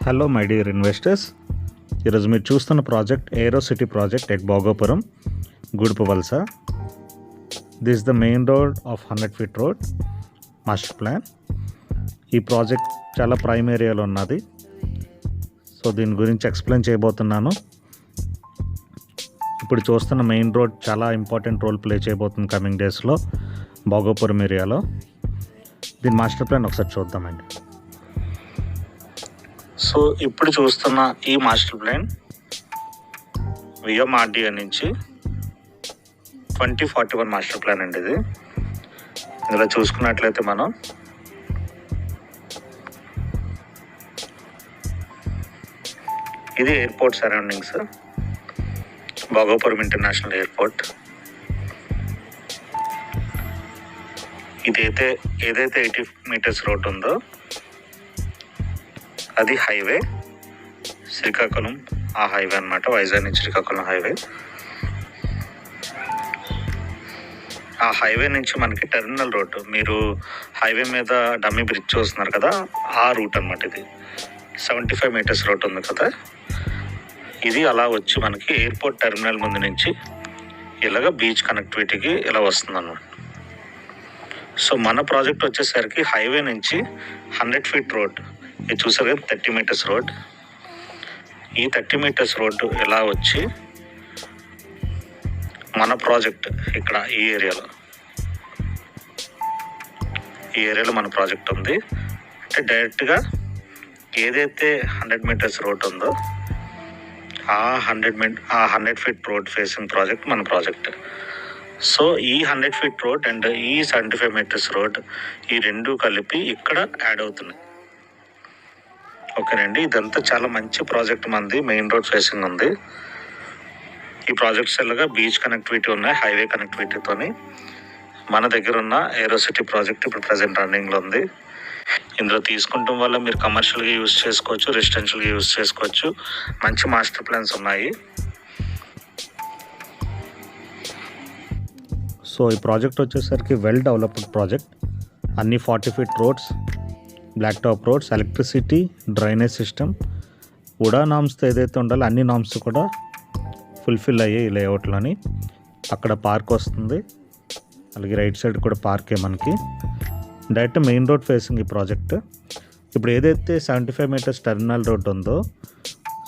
Hello my dear investors, ఈరోజు మీరు చూస్తున్న project aero city project at Bhogapuram, Gudipavalasa. This the main road of 100 feet road master plan. ఈ project చాలా prime ఏరియాలో ఉన్నది. సో దీని గురించి ఎక్స్ప్లెయిన్ చేయబోతున్నాను. ఇప్పుడు చూస్తున్న మెయిన్ రోడ్ చాలా ఇంపార్టెంట్ రోల్ ప్లే చేయబోతుంది కమింగ్ డేస్లో భోగాపురం ఏరియాలో. దీని మాస్టర్ ప్లాన్ ఒకసారి చూద్దామండి. సో ఇప్పుడు చూస్తున్న ఈ మాస్టర్ ప్లాన్ విఎంఆర్డిఏ నుంచి 2041 మాస్టర్ ప్లాన్ అండి. ఇది ఇందులో చూసుకున్నట్లయితే మనం ఇది airport surroundings, Bhogapuram international airport. ఏదైతే 80 meters రోడ్ ఉందో అది హైవే, శ్రీకాకుళం ఆ హైవే అనమాట, వైజాగ్ నుంచి శ్రీకాకుళం హైవే. ఆ హైవే నుంచి మనకి టెర్మినల్ రోడ్డు, మీరు హైవే మీద డమ్మీ బ్రిడ్జ్ చూస్తున్నారు కదా, ఆ రూట్ అనమాట. ఇది 75 meters రోడ్ ఉంది కదా, ఇది అలా వచ్చి మనకి ఎయిర్పోర్ట్ టెర్మినల్ ముందు నుంచి ఇలాగ బీచ్ కనెక్టివిటీకి ఇలా వస్తుంది అన్నమాట. సో మన ప్రాజెక్ట్ వచ్చేసరికి హైవే నుంచి 100 feet రోడ్, ఇది చూసారు కదా 30 meters రోడ్. ఈ 30 meters రోడ్డు ఇలా వచ్చి మన ప్రాజెక్ట్ ఇక్కడ ఈ ఏరియాలో మన ప్రాజెక్ట్ ఉంది. అంటే డైరెక్ట్గా ఏదైతే 100 meters రోడ్ ఉందో ఆ 100 feet రోడ్ ఫేసింగ్ ప్రాజెక్ట్ మన ప్రాజెక్ట్. సో ఈ 100 feet రోడ్ అండ్ ఈ 75 meters రోడ్, ఈ రెండు కలిపి ఇక్కడ యాడ్ అవుతున్నాయి. ఓకేనండి, ఇదంతా చాలా మంచి ప్రాజెక్ట్ మనది, మెయిన్ రోడ్ ఫేసింగ్ ఉంది. ఈ ప్రాజెక్ట్స్ ఎలాగా బీచ్ కనెక్టివిటీ ఉన్నాయి, హైవే కనెక్టివిటీతోని. మన దగ్గర ఉన్న ఏరో సిటీ ప్రాజెక్ట్ ఇప్పుడు ప్రజెంట్ రన్నింగ్లో ఉంది. ఇందులో తీసుకుంటాం వల్ల మీరు కమర్షియల్గా యూజ్ చేసుకోవచ్చు, రెసిడెన్షియల్గా యూజ్ చేసుకోవచ్చు. మంచి మాస్టర్ ప్లాన్స్ ఉన్నాయి. సో ఈ ప్రాజెక్ట్ వచ్చేసరికి వెల్ డెవలప్డ్ ప్రాజెక్ట్. అన్ని 40 feet roads, black top roads, electricity, drainage system, UDA నామ్స్తో ఏదైతే ఉండాలో అన్ని నామ్స్ కూడా ఫుల్ఫిల్ అయ్యాయి ఈ లేఅవుట్లోని. అక్కడ పార్క్ వస్తుంది, అలాగే రైట్ సైడ్ కూడా పార్కే మనకి. డైరెక్ట్ మెయిన్ రోడ్ ఫేసింగ్ ఈ ప్రాజెక్ట్. ఇప్పుడు ఏదైతే 75 meters టెర్మినల్ రోడ్డు ఉందో,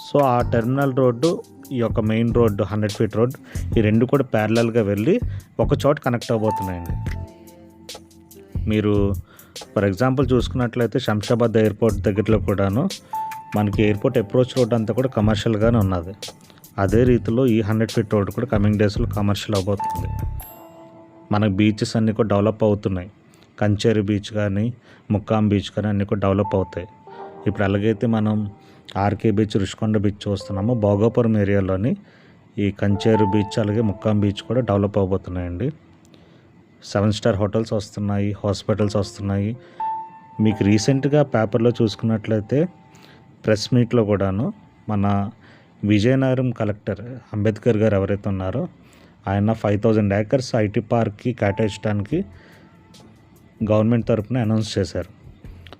సో ఆ టెర్మినల్ రోడ్డు, ఈ యొక్క మెయిన్ రోడ్డు 100 feet రోడ్, ఈ రెండు కూడా ప్యారలల్గా వెళ్ళి ఒక చోట కనెక్ట్ అవబోతున్నాయండి. మీరు ఫర్ ఎగ్జాంపుల్ చూసుకున్నట్లయితే శంషాబాద్ ఎయిర్పోర్ట్ దగ్గరలో కూడాను మనకి ఎయిర్పోర్ట్ అప్రోచ్ రోడ్ అంతా కూడా కమర్షియల్గానే ఉన్నది. అదే రీతిలో ఈ 100 feet రోడ్ కూడా కమింగ్ డేస్లో కమర్షియల్ అవబోతుంది. మనకి బీచెస్ అన్నీ కూడా డెవలప్ అవుతున్నాయి. కంచేరి బీచ్ కానీ, ముక్కాం బీచ్ కానీ అన్నీ కూడా డెవలప్ అవుతాయి. ఇప్పుడు ఎలాగైతే మనం ఆర్కే బీచ్, రుషికొండ బీచ్ చూస్తున్నాము, భోగాపురం ఏరియాలోని ఈ కంచేరు బీచ్ అలాగే ముక్కాం బీచ్ కూడా డెవలప్ అవబోతున్నాయండి. 7 star హోటల్స్ వస్తున్నాయి, హాస్పిటల్స్ వస్తున్నాయి. మీకు రీసెంట్గా పేపర్లో చూసుకున్నట్లయితే ప్రెస్ మీట్లో కూడాను మన విజయనగరం కలెక్టర్ అంబేద్కర్ గారు ఎవరైతే ఉన్నారో ఆయన 5000 acres ఐటీ పార్క్కి కేటాయించడానికి గవర్నమెంట్ తరఫున అనౌన్స్ చేశారు.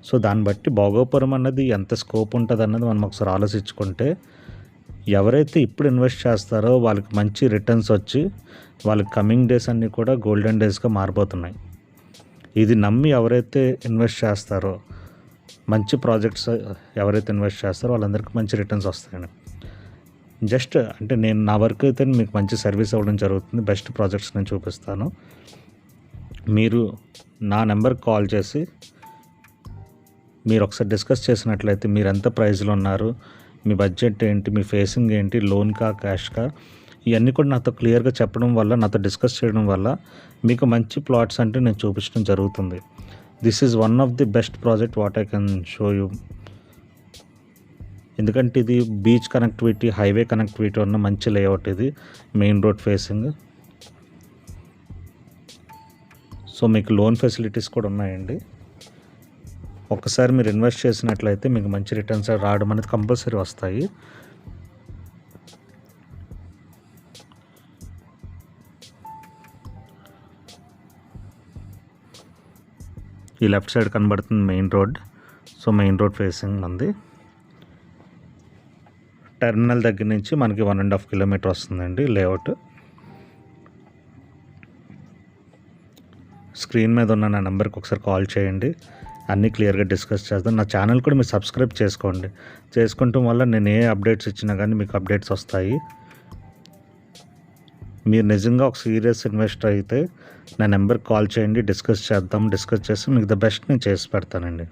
సో దాన్ని బట్టి భోగాపురం అన్నది ఎంత స్కోప్ ఉంటుంది అన్నది మనం ఒకసారి ఆలోచించుకుంటే, ఎవరైతే ఇప్పుడు ఇన్వెస్ట్ చేస్తారో వాళ్ళకి మంచి రిటర్న్స్ వచ్చి వాళ్ళకి కమింగ్ డేస్ అన్నీ కూడా గోల్డెన్ డేస్గా మారిపోతున్నాయి. ఇది నమ్మి ఎవరైతే ఇన్వెస్ట్ చేస్తారో, మంచి ప్రాజెక్ట్స్ ఎవరైతే ఇన్వెస్ట్ చేస్తారో వాళ్ళందరికీ మంచి రిటర్న్స్ వస్తాయండి. జస్ట్ అంటే నేను నా వర్క్ అయితే మీకు మంచి సర్వీస్ అవ్వడం జరుగుతుంది. బెస్ట్ ప్రాజెక్ట్స్ నేను చూపిస్తాను. మీరు నా నెంబర్కి కాల్ చేసి మీరు ఒకసారి డిస్కస్ చేసినట్లయితే, మీరు ఎంత ప్రైస్లో ఉన్నారు, మీ బడ్జెట్ ఏంటి, మీ ఫేసింగ్ ఏంటి, లోన్కా క్యాష్కా, ఇవన్నీ కూడా నాతో క్లియర్గా చెప్పడం వల్ల, నాతో డిస్కస్ చేయడం వల్ల మీకు మంచి ప్లాట్స్ అంటే నేను చూపించడం జరుగుతుంది. This is one of the best project what I can show you. ఎందుకంటే ఇది బీచ్ కనెక్టివిటీ, హైవే కనెక్టివిటీ ఉన్న మంచి లేఅవుట్, ఇది మెయిన్ రోడ్ ఫేసింగ్. సో మీకు లోన్ ఫెసిలిటీస్ కూడా ఉన్నాయండి. ఒక్కసారి మీరు ఇన్వెస్ట్ చేసినట్లయితే మీకు మంచి రిటర్న్స్ రావడం అనేది కంపల్సరీ వస్తాయి. ఈ లెఫ్ట్ సైడ్ కనబడుతుంది main road. So main road facing ఉంది. టెర్మినల్ దగ్గర నుంచి మనకి 1.5 కిలోమీటర్ వస్తుందండి లేఅవుట్. స్క్రీన్ మీద ఉన్న నా నెంబర్కి ఒకసారి కాల్ చేయండి, అన్నీ క్లియర్గా డిస్కస్ చేద్దాం. నా ఛానల్ కూడా మీరు సబ్స్క్రైబ్ చేసుకోండి. చేసుకుంటాం వల్ల నేను ఏ అప్డేట్స్ ఇచ్చినా కానీ మీకు అప్డేట్స్ వస్తాయి. మీరు నిజంగా ఒక సీరియస్ ఇన్వెస్టర్ అయితే నా నెంబర్కి కాల్ చేయండి, డిస్కస్ చేద్దాం. డిస్కస్ చేసి మీకు ద బెస్ట్ నేను చేసి పెడతానండి.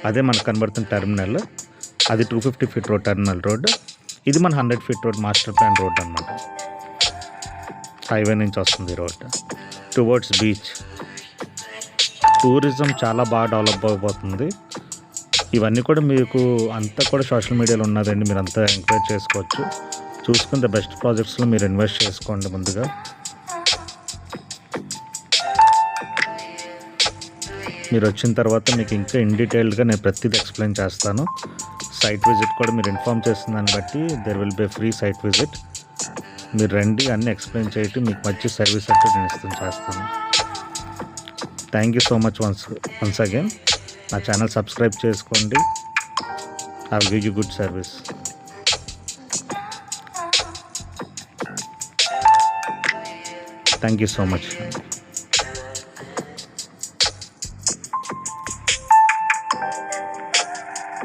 అదే మనకు కనబడుతున్న టెర్మినల్, అది 250 ఫీట్ రోడ్ టెర్మినల్ రోడ్. ఇది మన 100 feet road master plan road అనమాట. హైవే నుంచి వస్తుంది రోడ్ టువర్డ్స్ బీచ్. టూరిజం చాలా బాగా డెవలప్ అయిపోతుంది. ఇవన్నీ కూడా మీకు అంతా కూడా సోషల్ మీడియాలో ఉన్నదండి, మీరు అంతా ఎంకరేజ్ చేసుకోవచ్చు. చూసుకుని బెస్ట్ ప్రాజెక్ట్స్లో మీరు ఇన్వెస్ట్ చేసుకోండి. ముందుగా మీరు వచ్చిన తర్వాత మీకు ఇంకా ఇన్ డీటెయిల్డ్గా నేను ప్రతిదీ ఎక్స్ప్లెయిన్ చేస్తాను. సైట్ విజిట్ కూడా మీరు ఇన్ఫామ్ చేసిన దాన్ని బట్టి there will be free site visit. మీరు రండి, అన్నీ ఎక్స్ప్లెయిన్ చేయటం, మీకు మంచి సర్వీస్ అంటే నేను చేస్తాను. Thank you so much once again. నా ఛానల్ సబ్స్క్రైబ్ చేసుకోండి. I will give you good service. Thank you so much.